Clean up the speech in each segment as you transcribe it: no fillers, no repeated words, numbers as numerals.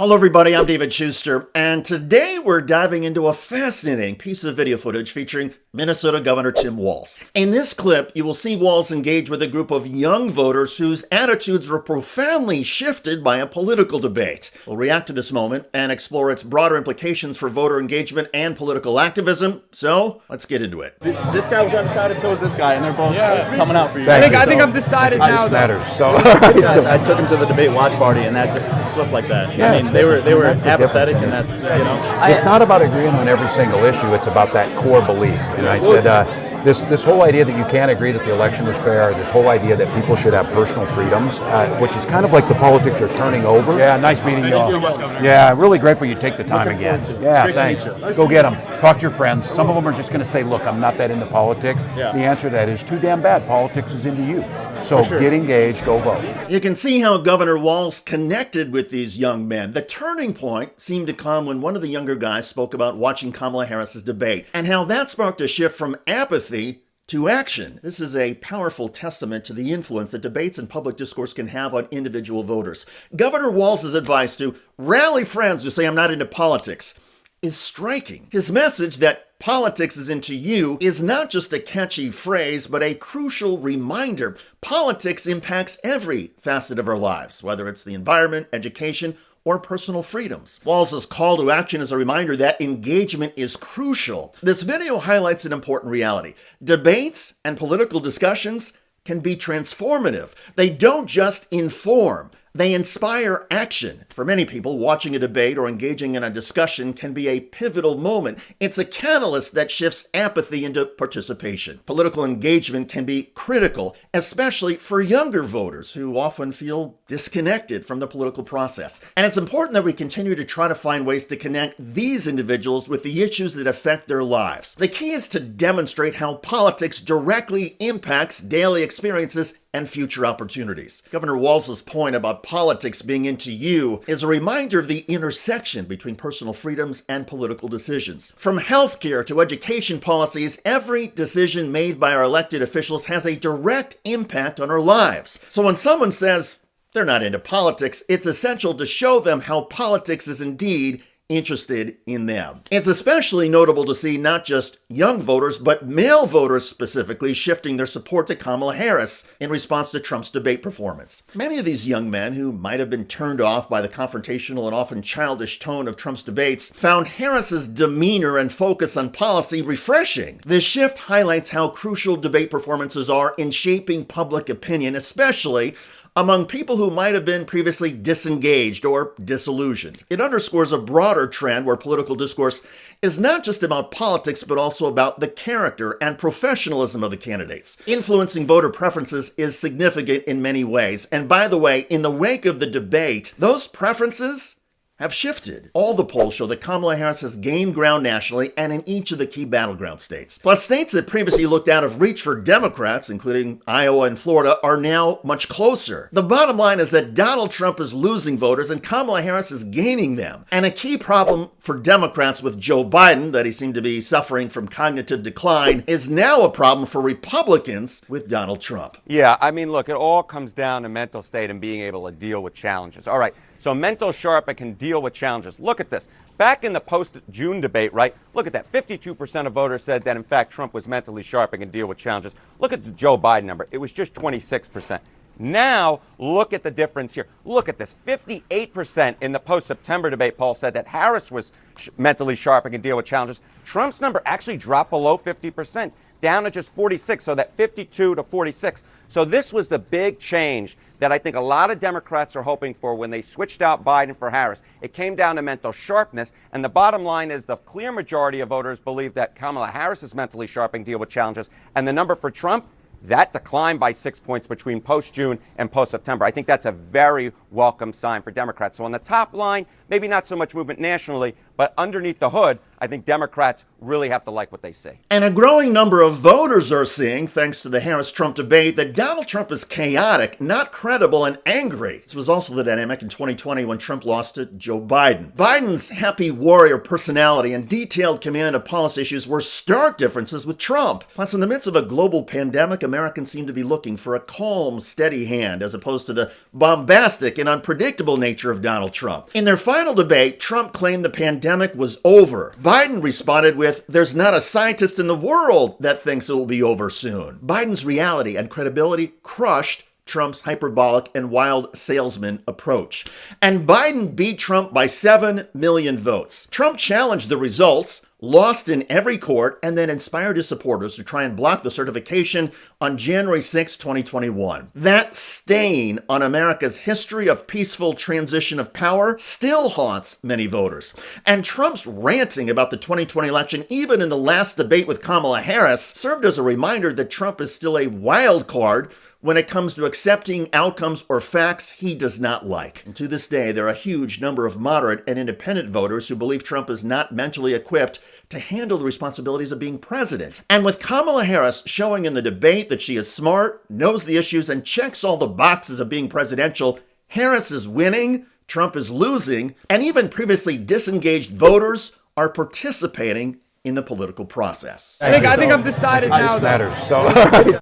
Hello everybody, I'm David Shuster, and today we're diving into a fascinating piece of video footage featuring Minnesota Governor Tim Walz. In this clip, you will see Walz engage with a group of young voters whose attitudes were profoundly shifted by a political debate. We'll react to this moment and explore its broader implications for voter engagement and political activism, so let's get into it. This guy was undecided, so was this guy, and they're both coming out for you. I think I'm decided now. Matters. So I took him to the debate watch party, and that just flipped like that. Yeah, I mean, they were apathetic, and that's, It's not about agreeing on every single issue. It's about that core belief. And I said, this whole idea that you can't agree that the election was fair, this whole idea that people should have personal freedoms, which is kind of like the politics are turning over. Yeah, nice meeting you all. So much, Governor. Yeah, really grateful you take the time again. Yeah, great to thanks. meet you. Go get them. Talk to your friends. Some of them are just going to say, look, I'm not that into politics. Yeah. The answer to that is too damn bad. Politics is into you. So sure. Get engaged, go vote. You can see how Governor Walz connected with these young men. The turning point seemed to come when one of the younger guys spoke about watching Kamala Harris's debate, and how that sparked a shift from apathy to action. This is a powerful testament to the influence that debates and public discourse can have on individual voters. Governor Walz's advice to rally friends who say I'm not into politics is striking. His message that politics is into you is not just a catchy phrase, but a crucial reminder. Politics impacts every facet of our lives, whether it's the environment, education, or personal freedoms. Walz's call to action is a reminder that engagement is crucial. This video highlights an important reality. Debates and political discussions can be transformative. They don't just inform, they inspire action. For many people, watching a debate or engaging in a discussion can be a pivotal moment. It's a catalyst that shifts apathy into participation. Political engagement can be critical, especially for younger voters who often feel disconnected from the political process. And it's important that we continue to try to find ways to connect these individuals with the issues that affect their lives. The key is to demonstrate how politics directly impacts daily experiences and future opportunities. Governor Walz's point about politics being into you is a reminder of the intersection between personal freedoms and political decisions. From healthcare to education policies, every decision made by our elected officials has a direct impact on our lives. So when someone says they're not into politics, it's essential to show them how politics is indeed interested in them. It's especially notable to see not just young voters, but male voters specifically shifting their support to Kamala Harris in response to Trump's debate performance. Many of these young men who might have been turned off by the confrontational and often childish tone of Trump's debates found Harris's demeanor and focus on policy refreshing. This shift highlights how crucial debate performances are in shaping public opinion, especially among people who might have been previously disengaged or disillusioned. It underscores a broader trend where political discourse is not just about politics, but also about the character and professionalism of the candidates. Influencing voter preferences is significant in many ways. And by the way, in the wake of the debate, those preferences have shifted. All the polls show that Kamala Harris has gained ground nationally and in each of the key battleground states. Plus, states that previously looked out of reach for Democrats, including Iowa and Florida, are now much closer. The bottom line is that Donald Trump is losing voters and Kamala Harris is gaining them. And a key problem for Democrats with Joe Biden, that he seemed to be suffering from cognitive decline, is now a problem for Republicans with Donald Trump. Yeah, I mean, look, it all comes down to mental state and being able to deal with challenges. All right. So mental sharp and can deal with challenges. Look at this. Back in the post-June debate, right? Look at that. 52% of voters said that, in fact, Trump was mentally sharp and can deal with challenges. Look at the Joe Biden number. It was just 26%. Now, look at the difference here. Look at this. 58% in the post-September debate poll said that Harris was mentally sharp and can deal with challenges. Trump's number actually dropped below 50%, down to just 46, so that 52 to 46. So this was the big change that I think a lot of Democrats are hoping for when they switched out Biden for Harris. It came down to mental sharpness, and the bottom line is the clear majority of voters believe that Kamala Harris is mentally sharp and deal with challenges, and the number for Trump, that declined by 6 points between post-June and post-September. I think that's a very welcome sign for Democrats. So on the top line, maybe not so much movement nationally, but underneath the hood, I think Democrats really have to like what they see. And a growing number of voters are seeing, thanks to the Harris-Trump debate, that Donald Trump is chaotic, not credible, and angry. This was also the dynamic in 2020 when Trump lost to Joe Biden. Biden's happy warrior personality and detailed command of policy issues were stark differences with Trump. Plus, in the midst of a global pandemic, Americans seem to be looking for a calm, steady hand as opposed to the bombastic and unpredictable nature of Donald Trump. In their final debate, Trump claimed the pandemic was over. Biden responded with, "There's not a scientist in the world that thinks it will be over soon." Biden's reality and credibility crushed Trump's hyperbolic and wild salesman approach. And Biden beat Trump by 7 million votes. Trump challenged the results, lost in every court, and then inspired his supporters to try and block the certification on January 6, 2021. That stain on America's history of peaceful transition of power still haunts many voters. And Trump's ranting about the 2020 election, even in the last debate with Kamala Harris, served as a reminder that Trump is still a wild card when it comes to accepting outcomes or facts he does not like. And to this day, there are a huge number of moderate and independent voters who believe Trump is not mentally equipped to handle the responsibilities of being president. And with Kamala Harris showing in the debate that she is smart, knows the issues, and checks all the boxes of being presidential, Harris is winning, Trump is losing, and even previously disengaged voters are participating in the political process. I think I've decided now. Matters. So.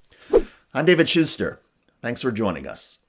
I'm David Shuster. Thanks for joining us.